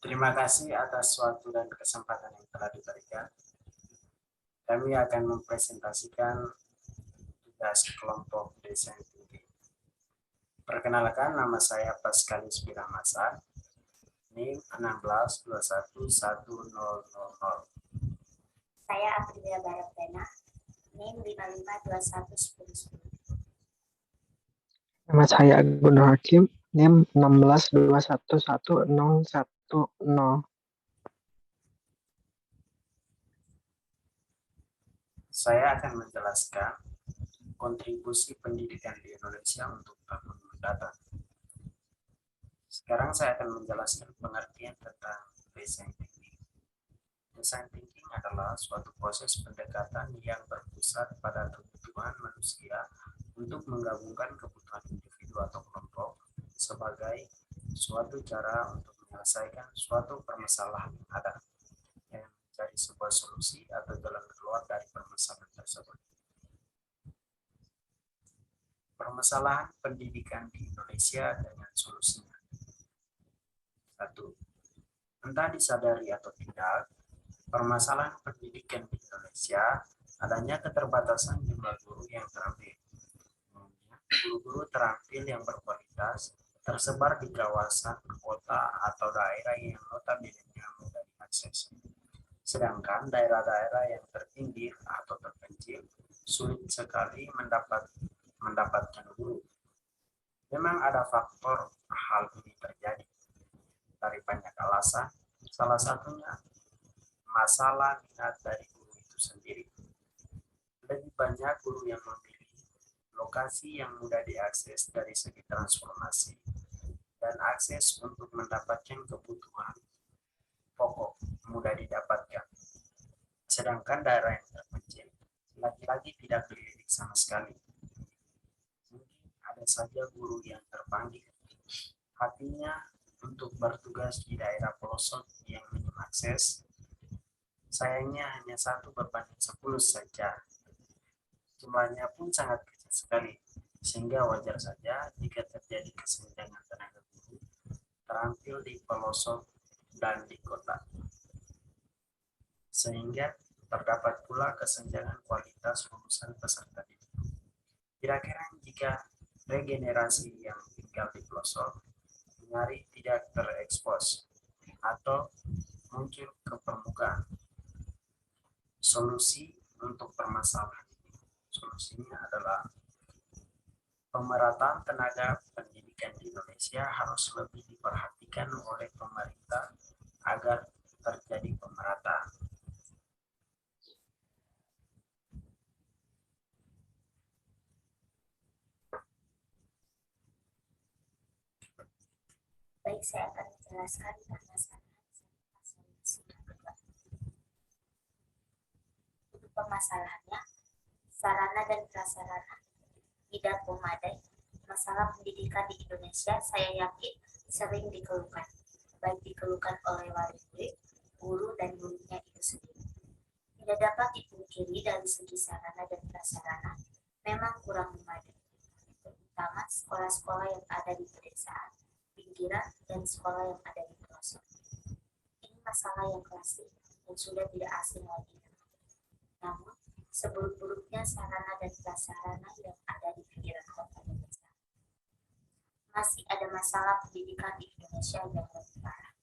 Terima kasih atas waktu dan kesempatan yang telah diberikan. Kami akan mempresentasikan tugas kelompok desain thinking. Perkenalkan, nama saya Paskalis Piramasa, NIM 1621100. Saya Aprilia Baratena, NIM 55211010. Nama saya Agun Hakim, NIM 162111010. Saya akan menjelaskan kontribusi pendidikan di Indonesia untuk tahun mendatang. Sekarang saya akan menjelaskan pengertian tentang desain thinking. Desain thinking adalah suatu proses pendekatan yang berpusat pada kebutuhan manusia untuk menggabungkan kebutuhan individu atau kelompok sebagai suatu cara untuk menyelesaikan suatu permasalahan yang ada yang mencari sebuah solusi atau jalan keluar dari permasalahan tersebut. Permasalahan pendidikan di Indonesia dengan solusinya. 1. Entah disadari atau tidak, permasalahan pendidikan di Indonesia adanya keterbatasan jumlah guru yang terampil. Guru-guru terampil yang berkualitas tersebar di kawasan kota atau daerah yang notabene mudah diakses. Sedangkan daerah-daerah yang terpinggir atau terpencil sulit sekali mendapatkan guru. Memang ada faktor hal ini terjadi dari banyak alasan, salah satunya masalah minat dari guru itu sendiri. Lebih banyak guru yang memilih lokasi yang mudah diakses dari segi transformasi dan akses untuk mendapatkan kebutuhan pokok mudah didapatkan. Sedangkan daerah yang terpencil lagi-lagi tidak dilirik sama sekali. Mungkin ada saja guru yang terpanggil hatinya untuk bertugas di daerah pelosok yang minim akses. Sayangnya hanya 1/10 saja. Jumlahnya pun sangat kecil sekali, sehingga wajar saja jika terjadi kesenjangan tenaga guru terampil di pelosok dan di kota. Sehingga terdapat pula kesenjangan kualitas lulusan peserta didik. Kira-kira jika regenerasi yang tinggal di pelosok nyari tidak terekspos atau muncul ke permukaan. Solusi untuk permasalahan ini, solusinya adalah pemerataan tenaga pendidikan di Indonesia harus lebih diperhatikan oleh pemerintah agar terjadi pemerataan. Baik, saya akan menjelaskan permasalahan untuk permasalahannya, sarana dan prasarana tidak memadai. Masalah pendidikan di Indonesia saya yakin sering dikeluhkan, baik dikeluhkan oleh wali murid, guru, dan gurunya itu sendiri. Tidak dapat dipungkiri dari segi sarana dan prasarana memang kurang memadai, terutama sekolah-sekolah yang ada di pedesaan, pinggiran, dan sekolah yang ada di pelosok. Ini masalah yang klasik dan sudah tidak asing lagi. Namun, seburuk-buruknya sarana dan prasarana yang ada di pinggiran kota dan desa, masih ada masalah pendidikan di Indonesia yang lebih parah.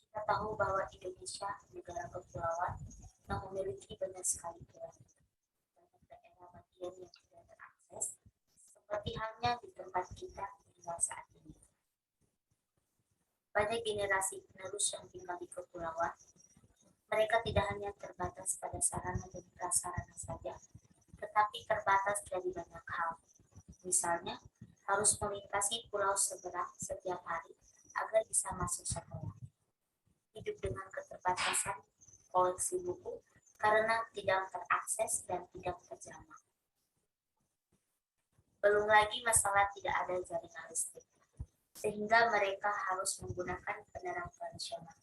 Kita tahu bahwa Indonesia negara kepulauan yang memiliki banyak sekali pulau, banyak daerah bagian yang tidak terakses, seperti halnya di tempat kita tinggal saat ini. Banyak generasi penerus yang tinggal di kepulauan, mereka tidak hanya terbatas pada sarana dan prasarana saja, tetapi terbatas dari banyak hal. Misalnya, harus melintasi pulau seberang setiap hari agar bisa masuk sekolah. Hidup dengan keterbatasan koleksi buku karena tidak terakses dan tidak terjamah. Belum lagi masalah tidak ada jaringan listrik, sehingga mereka harus menggunakan penerang tradisional.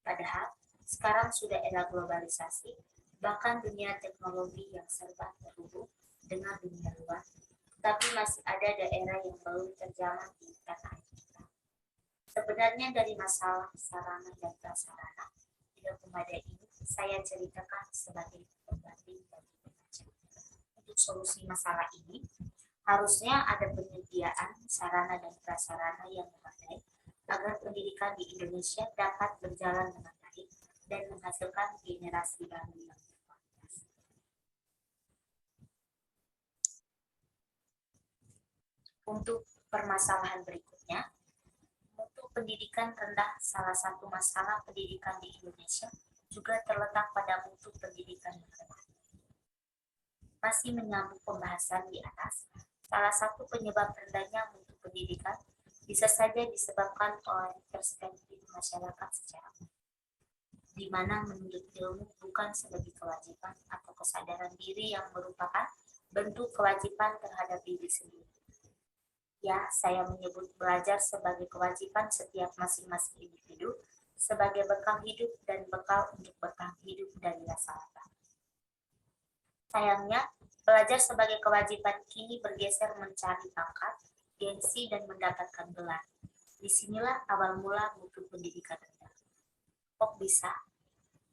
Padahal, sekarang sudah era globalisasi, bahkan dunia teknologi yang serba terhubung dengan dunia luar, tapi masih ada daerah yang belum terjamah di tanah air kita. Sebenarnya dari masalah sarana dan prasarana tidak memadai ini saya ceritakan sebagai pembanding bagi pembaca. Untuk solusi masalah ini, harusnya ada penyediaan sarana dan prasarana yang memadai agar pendidikan di Indonesia dapat berjalan dengan baik dan menghasilkan generasi baru yang berkualitas. Untuk permasalahan berikutnya, mutu pendidikan rendah. Salah satu masalah pendidikan di Indonesia juga terletak pada mutu pendidikan yang rendah. Masih menyambung pembahasan di atas, salah satu penyebab rendahnya mutu pendidikan bisa saja disebabkan oleh perspektif masyarakat secara umum, di mana menuntut ilmu bukan sebagai kewajiban atau kesadaran diri yang merupakan bentuk kewajiban terhadap diri sendiri. Ya, saya menyebut belajar sebagai kewajiban setiap masing-masing individu sebagai bekal hidup dan bekal untuk bertahan hidup dari rasa lapar. Sayangnya, belajar sebagai kewajiban kini bergeser mencari pangkat, gengsi, dan mendapatkan gelar. Disinilah awal mula mutu pendidikan rendah. Kok bisa?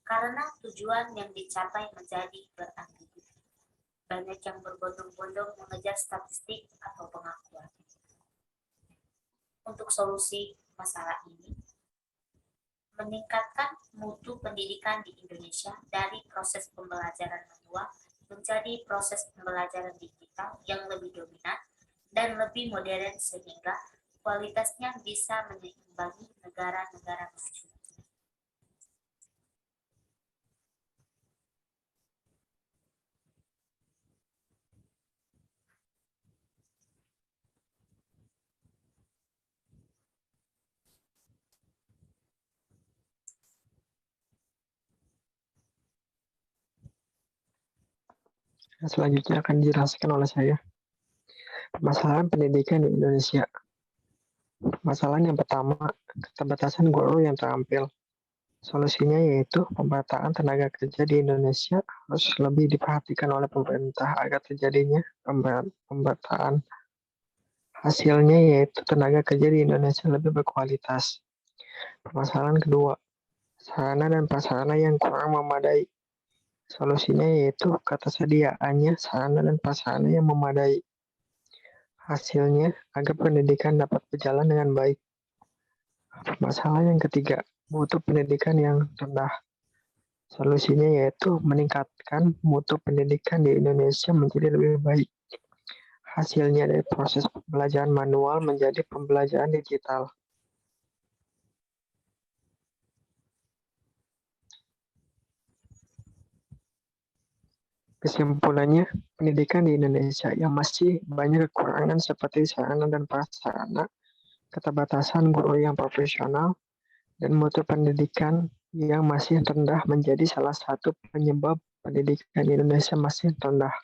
Karena tujuan yang dicapai menjadi berambigu. Banyak yang berbondong-bondong mengejar statistik atau pengakuan. Untuk solusi masalah ini, meningkatkan mutu pendidikan di Indonesia dari proses pembelajaran manual menjadi proses pembelajaran digital yang lebih dominan dan lebih modern sehingga kualitasnya bisa menyeimbangi negara-negara maju. Selanjutnya akan dijelaskan oleh saya. Permasalahan pendidikan di Indonesia. Masalah yang pertama, keterbatasan guru yang terampil. Solusinya yaitu pemerataan tenaga kerja di Indonesia harus lebih diperhatikan oleh pemerintah agar terjadinya pemerataan. Hasilnya yaitu tenaga kerja di Indonesia lebih berkualitas. Permasalahan kedua, sarana dan prasarana yang kurang memadai. Solusinya yaitu ketersediaannya sarana dan prasarana yang memadai. Hasilnya agar pendidikan dapat berjalan dengan baik. Masalah yang ketiga, mutu pendidikan yang rendah. Solusinya yaitu meningkatkan mutu pendidikan di Indonesia menjadi lebih baik. Hasilnya dari proses pembelajaran manual menjadi pembelajaran digital. Kesimpulannya, pendidikan di Indonesia yang masih banyak kekurangan seperti sarana dan prasarana, keterbatasan guru yang profesional, dan mutu pendidikan yang masih rendah menjadi salah satu penyebab pendidikan di Indonesia masih rendah.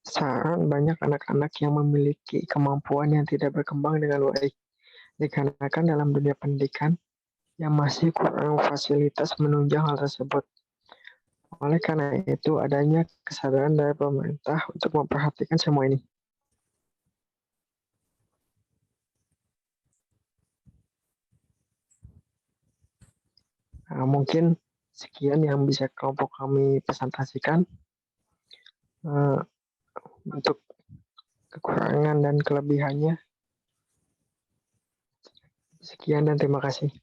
Saran banyak anak-anak yang memiliki kemampuan yang tidak berkembang dengan baik, dikarenakan dalam dunia pendidikan yang masih kurang fasilitas menunjang hal tersebut. Oleh karena itu, adanya kesadaran dari pemerintah untuk memperhatikan semua ini. Mungkin sekian yang bisa kelompok kami presentasikan. Untuk kekurangan dan kelebihannya. Sekian dan terima kasih.